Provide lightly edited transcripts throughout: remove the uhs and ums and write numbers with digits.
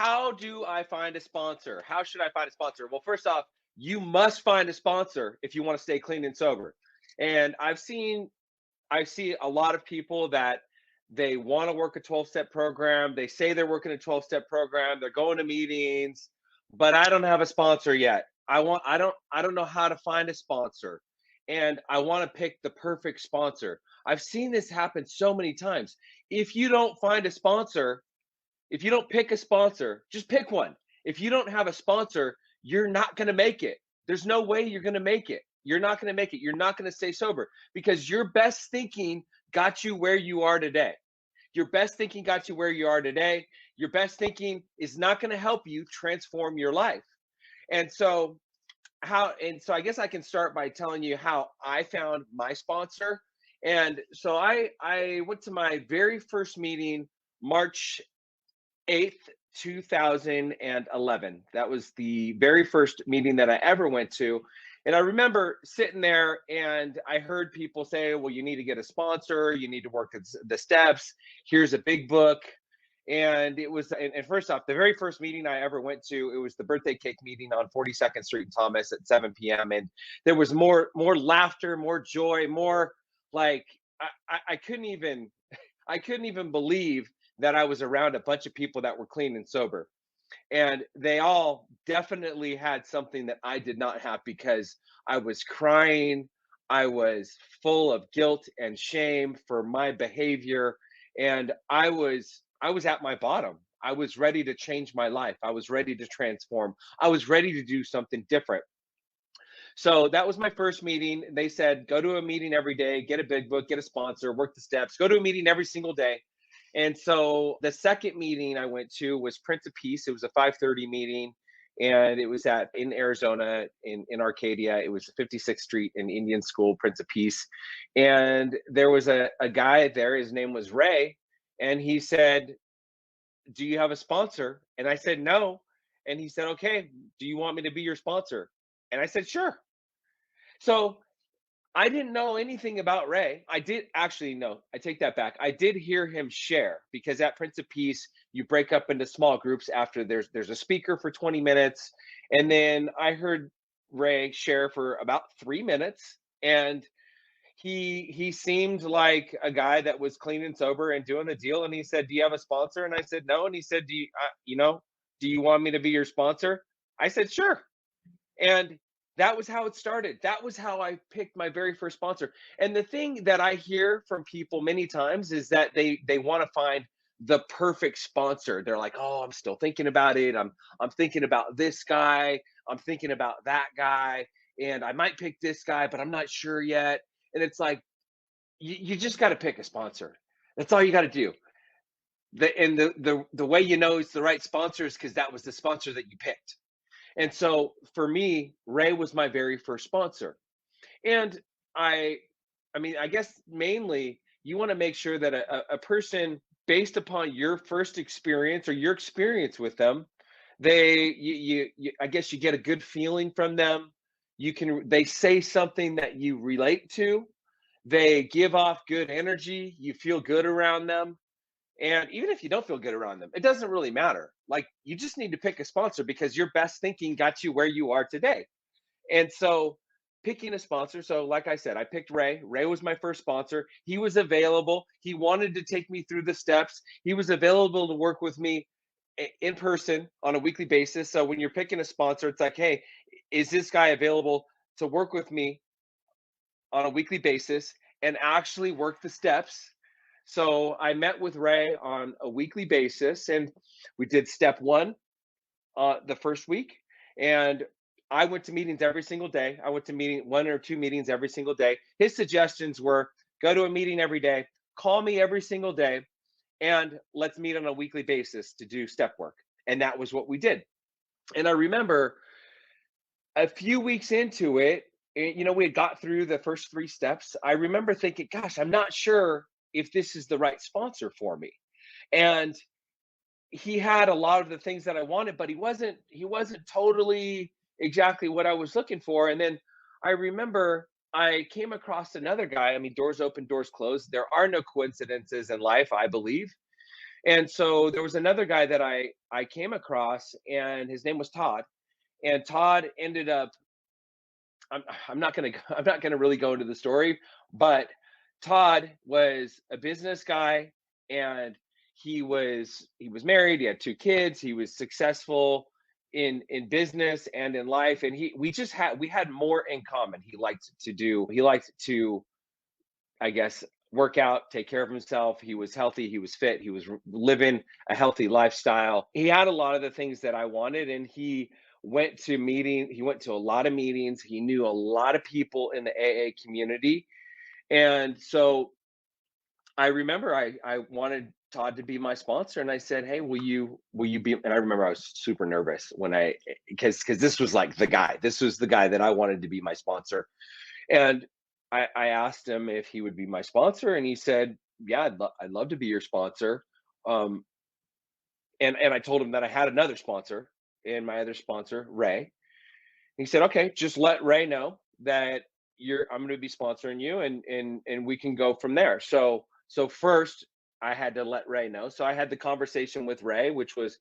how do I find a sponsor? How should I find a sponsor? Well, first off, you must find a sponsor if you want to stay clean and sober. And I see a lot of people that they want to work a 12-step program. They say they're working a 12-step program. They're going to meetings, but I don't have a sponsor yet. I don't know how to find a sponsor. And I want to pick the perfect sponsor. I've seen this happen so many times. If you don't find a sponsor, if you don't pick a sponsor, just pick one. If you don't have a sponsor, you're not going to make it. There's no way you're going to make it. You're not going to make it. You're not going to stay sober because your best thinking got you where you are today. Your best thinking got you where you are today. Your best thinking is not going to help you transform your life. And so I guess I can start by telling you how I found my sponsor. And so I went to my very first meeting March 8th, 2011. That was the very first meeting that I ever went to. And I remember sitting there and I heard people say, well, you need to get a sponsor, you need to work the steps. Here's a big book. And and first off, the very first meeting I ever went to, it was the birthday cake meeting on 42nd Street in Thomas at 7 p.m. And there was more laughter, more joy, more like I I couldn't even believe that I was around a bunch of people that were clean and sober. And they all definitely had something that I did not have because I was crying. I was full of guilt and shame for my behavior. And I was at my bottom. I was ready to change my life. I was ready to transform. I was ready to do something different. So that was my first meeting. They said, go to a meeting every day, get a big book, get a sponsor, work the steps, go to a meeting every single day. And so the second meeting I went to was Prince of Peace. It was a 5:30 meeting, and it was at in Arizona in Arcadia. It was 56th Street in Indian School, Prince of Peace. And there was a guy there. His name was Ray, and he said, "Do you have a sponsor?" And I said, "No." And he said, "Okay, do you want me to be your sponsor?" And I said, "Sure." So I didn't know anything about Ray. I did actually know. I take that back. I did hear him share because at Prince of Peace, you break up into small groups after there's a speaker for 20 minutes. And then I heard Ray share for about 3 minutes. And he seemed like a guy that was clean and sober and doing the deal. And he said, "Do you have a sponsor?" And I said, "No." And he said, do you want me to be your sponsor?" I said, "Sure." And that was how it started. That was how I picked my very first sponsor. And the thing that I hear from people many times is that they want to find the perfect sponsor. They're like, "Oh, I'm still thinking about it. I'm thinking about this guy. I'm thinking about that guy, and I might pick this guy, but I'm not sure yet." And it's like you just got to pick a sponsor. That's all you got to do. The way you know it's the right sponsor is because that was the sponsor that you picked. And so for me, Ray was my very first sponsor. And I I mean, I guess mainly you want to make sure that a person based upon your first experience or your experience with them, I guess you get a good feeling from them. They say something that you relate to. They give off good energy. You feel good around them. And even if you don't feel good around them, it doesn't really matter. Like you just need to pick a sponsor because your best thinking got you where you are today. And so picking a sponsor, so like I said, I picked Ray. Ray was my first sponsor. He was available. He wanted to take me through the steps. He was available to work with me in person on a weekly basis. So when you're picking a sponsor, it's like, hey, is this guy available to work with me on a weekly basis and actually work the steps? So I met with Ray on a weekly basis and we did step one the first week. And I went to meetings every single day. I went to one or two meetings every single day. His suggestions were go to a meeting every day, call me every single day, and let's meet on a weekly basis to do step work. And that was what we did. And I remember a few weeks into it, we had got through the first three steps. I remember thinking, gosh, I'm not sure if this is the right sponsor for me. And he had a lot of the things that I wanted, but he wasn't totally exactly what I was looking for. And then I remember I came across another guy. I mean, doors open, doors close. There are no coincidences in life, I believe. And so there was another guy that I came across, and his name was Todd. And Todd ended up, I'm I'm not gonna I'm not gonna really go into the story, but Todd was a business guy, and he was married. He had two kids. He was successful in business and in life, and we had more in common. He liked to, I guess, work out, take care of himself. He was healthy. He was fit. He was living a healthy lifestyle. He had a lot of the things that I wanted, and he went to a lot of meetings. He knew a lot of people in the AA community. And so I remember I wanted Todd to be my sponsor, and I said, "Hey, will you be?" And I remember I was super nervous when because this was like the guy. This was the guy that I wanted to be my sponsor. And I asked him if he would be my sponsor, and he said, "Yeah, I'd love to be your sponsor." Um, and I told him that I had another sponsor, and my other sponsor, Ray. He said, "Okay, just let Ray know that I'm going to be sponsoring you, and we can go from there." So first, I had to let Ray know. So I had the conversation with Ray, which was,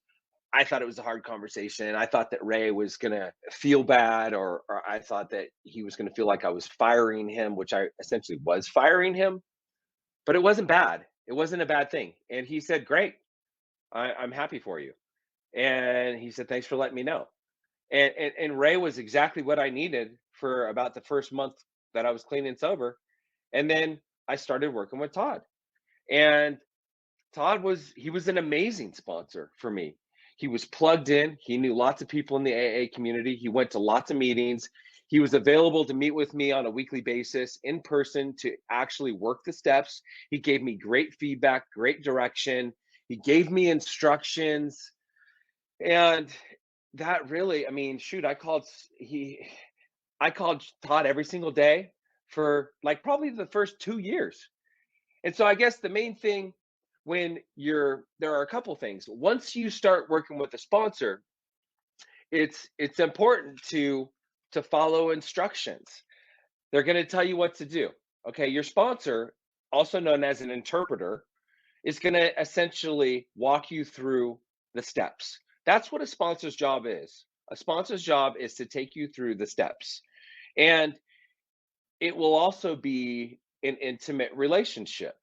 I thought it was a hard conversation, and I thought that Ray was gonna feel bad, or I thought that he was gonna feel like I was firing him, which I essentially was firing him, but it wasn't bad. It wasn't a bad thing. And he said, "Great, I'm happy for you." And he said, "Thanks for letting me know." And Ray was exactly what I needed for about the first month that I was clean and sober. And then I started working with Todd. And he was an amazing sponsor for me. He was plugged in. He knew lots of people in the AA community. He went to lots of meetings. He was available to meet with me on a weekly basis in person to actually work the steps. He gave me great feedback, great direction. He gave me instructions. And that really, I mean, shoot, I called Todd every single day for like probably the first 2 years. And so I guess the main thing, there are a couple things. Once you start working with a sponsor, it's important to follow instructions. They're going to tell you what to do. Okay, your sponsor, also known as an interpreter, is going to essentially walk you through the steps. That's what a sponsor's job is. A sponsor's job is to take you through the steps. And it will also be an intimate relationship.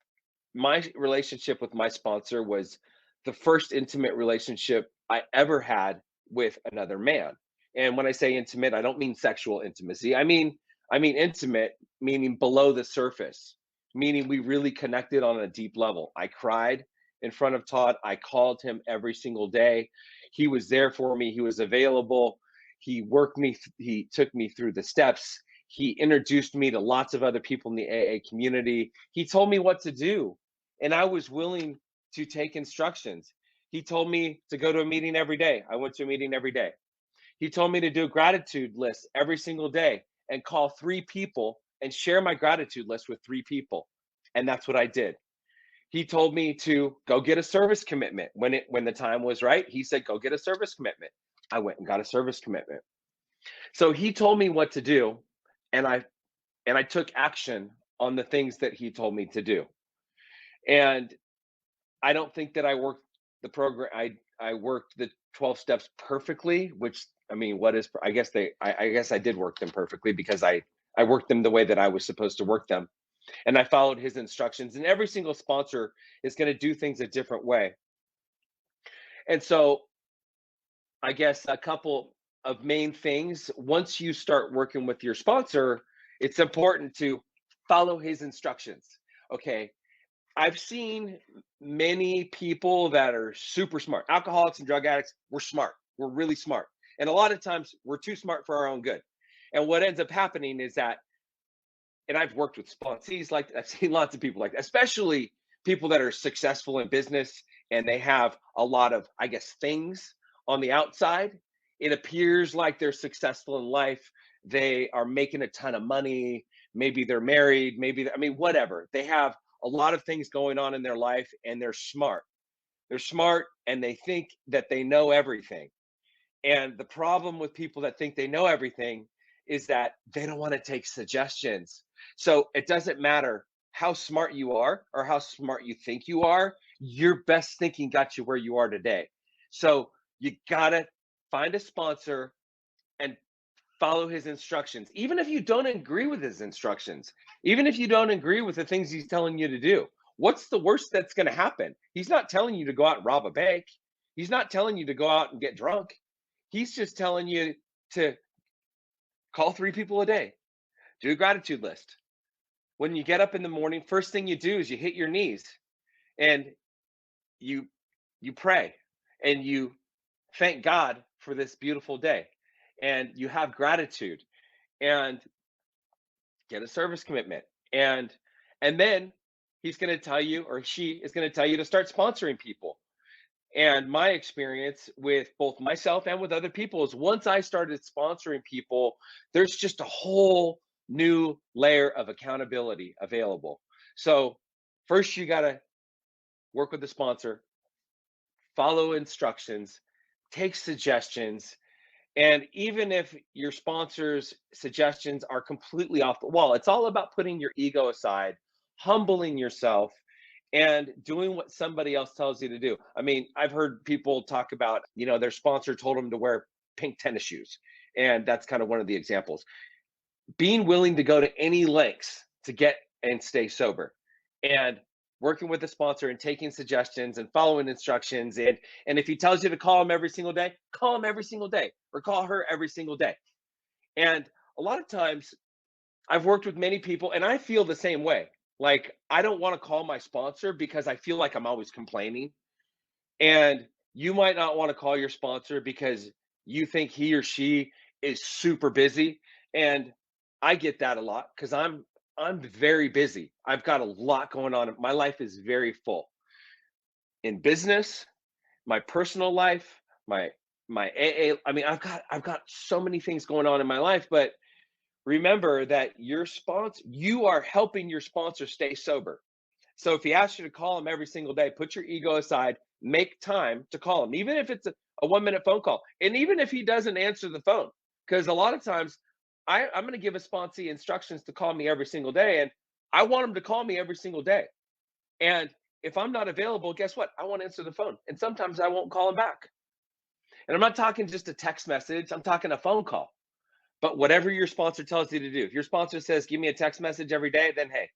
My relationship with my sponsor was the first intimate relationship I ever had with another man. And when I say intimate, I don't mean sexual intimacy. I mean intimate, meaning below the surface, meaning we really connected on a deep level. I cried in front of Todd. I called him every single day. He was there for me. He was available. He took me through the steps. He introduced me to lots of other people in the AA community. He told me what to do, and I was willing to take instructions. He told me to go to a meeting every day. I went to a meeting every day. He told me to do gratitude lists every single day and call three people and share my gratitude list with three people. And that's what I did. He told me to go get a service commitment when the time was right. He said, "Go get a service commitment." I went and got a service commitment. So he told me what to do, and I took action on the things that he told me to do. And I don't think that I worked the 12 steps perfectly, which, I mean, what is I guess I did work them perfectly because I worked them the way that I was supposed to work them. And I followed his instructions, and every single sponsor is going to do things a different way. And so I guess a couple of main things: once you start working with your sponsor, it's important to follow his instructions. Okay, I've seen many people that are super smart. Alcoholics and drug addicts, we're smart. We're really smart. And a lot of times we're too smart for our own good. And what ends up happening is that, and I've worked with sponsees, like I've seen lots of people like that, especially people that are successful in business and they have a lot of, I guess, things on the outside. It appears like they're successful in life. They are making a ton of money. Maybe they're married. I mean, whatever. They have a lot of things going on in their life, and they're smart. They're smart, and they think that they know everything. And the problem with people that think they know everything is that they don't want to take suggestions. So it doesn't matter how smart you are or how smart you think you are. Your best thinking got you where you are today. So you gotta find a sponsor and follow his instructions, even if you don't agree with his instructions, even if you don't agree with the things he's telling you to do. What's the worst that's going to happen? He's not telling you to go out and rob a bank. He's not telling you to go out and get drunk. He's just telling you to call 3 people a day, do a gratitude list. When you get up in the morning, first thing you do is you hit your knees and you you pray and you thank God for this beautiful day, and you have gratitude, and get a service commitment, and then he's going to tell you, or she is going to tell you, to start sponsoring people. And my experience with both myself and with other people is, once I started sponsoring people, there's just a whole new layer of accountability available. So first you got to work with the sponsor, follow instructions, take suggestions. And even if your sponsor's suggestions are completely off the wall, it's all about putting your ego aside, humbling yourself, and doing what somebody else tells you to do. I mean, I've heard people talk about, their sponsor told them to wear pink tennis shoes. And that's kind of one of the examples. Being willing to go to any lengths to get and stay sober, and working with the sponsor and taking suggestions and following instructions. And if he tells you to call him every single day, call him every single day, or call her every single day. And a lot of times I've worked with many people and I feel the same way. Like, I don't want to call my sponsor because I feel like I'm always complaining. And you might not want to call your sponsor because you think he or she is super busy. And I get that a lot because I'm very busy. I've got a lot going on. My life is very full, in business, my personal life, my AA. I mean, I've got so many things going on in my life. But remember that you are helping your sponsor stay sober. So if he asks you to call him every single day, put your ego aside, make time to call him, even if it's a 1 minute phone call. And even if he doesn't answer the phone, because a lot of times I'm going to give a sponsee instructions to call me every single day. And I want him to call me every single day. And if I'm not available, guess what? I won't answer the phone. And sometimes I won't call him back. And I'm not talking just a text message, I'm talking a phone call. But whatever your sponsor tells you to do, if your sponsor says, give me a text message every day, then hey,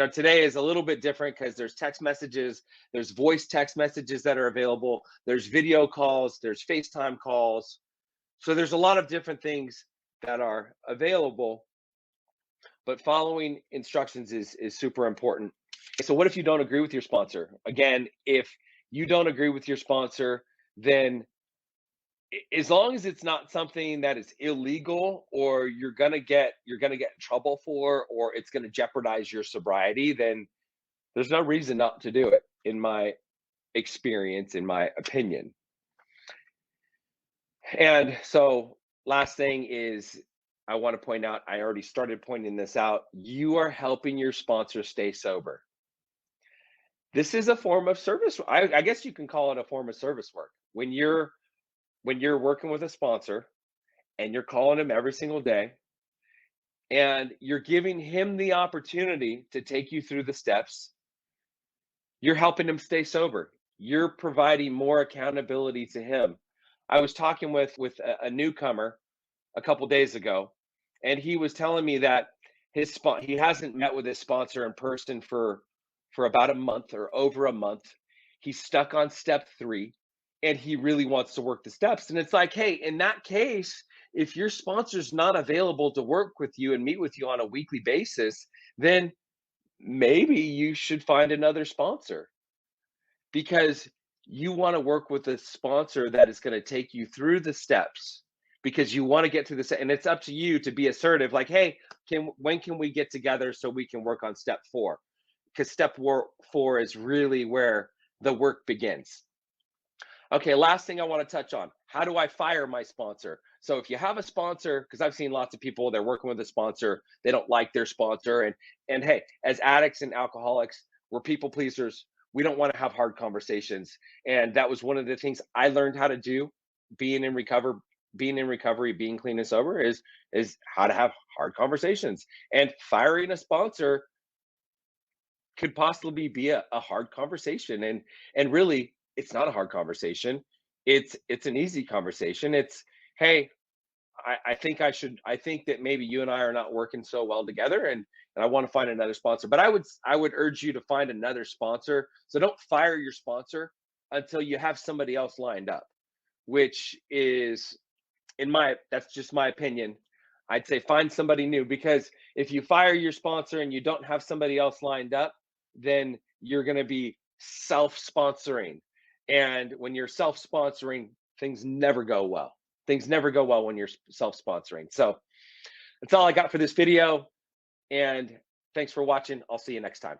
today is a little bit different because there's text messages, there's voice text messages that are available, there's video calls, there's FaceTime calls. So there's a lot of different things that are available, but following instructions is super important. So what if you don't agree with your sponsor? Again, if you don't agree with your sponsor, then as long as it's not something that is illegal, or you're gonna get in trouble for, or it's gonna jeopardize your sobriety, then there's no reason not to do it, in my experience, in my opinion. And so last thing is, I want to point out, I already started pointing this out, you are helping your sponsor stay sober. This is a form of service. I guess you can call it a form of service work. When you're working with a sponsor and you're calling him every single day, and you're giving him the opportunity to take you through the steps, you're helping him stay sober. You're providing more accountability to him. I was talking with a newcomer a couple days ago, and he was telling me that he hasn't met with his sponsor in person for about a month, or over a month. He's stuck on step 3, and he really wants to work the steps. And it's like, hey, in that case, if your sponsor's not available to work with you and meet with you on a weekly basis, then maybe you should find another sponsor, because you want to work with a sponsor that is going to take you through the steps, because you want to get through this. And it's up to you to be assertive, like, hey, when can we get together so we can work on step 4? Because step 4 is really where the work begins. Okay, last thing I want to touch on, how do I fire my sponsor? So if you have a sponsor, because I've seen lots of people, they're working with a sponsor, they don't like their sponsor, and hey, as addicts and alcoholics, we're people pleasers. We don't want to have hard conversations. And that was one of the things I learned how to do, being in recovery, being clean and sober, is how to have hard conversations. And firing a sponsor could possibly be a hard conversation. And really, it's not a hard conversation. It's an easy conversation. It's, hey, I think I think that maybe you and I are not working so well together, and I want to find another sponsor. But I would urge you to find another sponsor. So don't fire your sponsor until you have somebody else lined up, which is, that's just my opinion. I'd say find somebody new, because if you fire your sponsor and you don't have somebody else lined up, then you're going to be self-sponsoring. And when you're self-sponsoring, things never go well. Things never go well when you're self-sponsoring. So that's all I got for this video. And thanks for watching. I'll see you next time.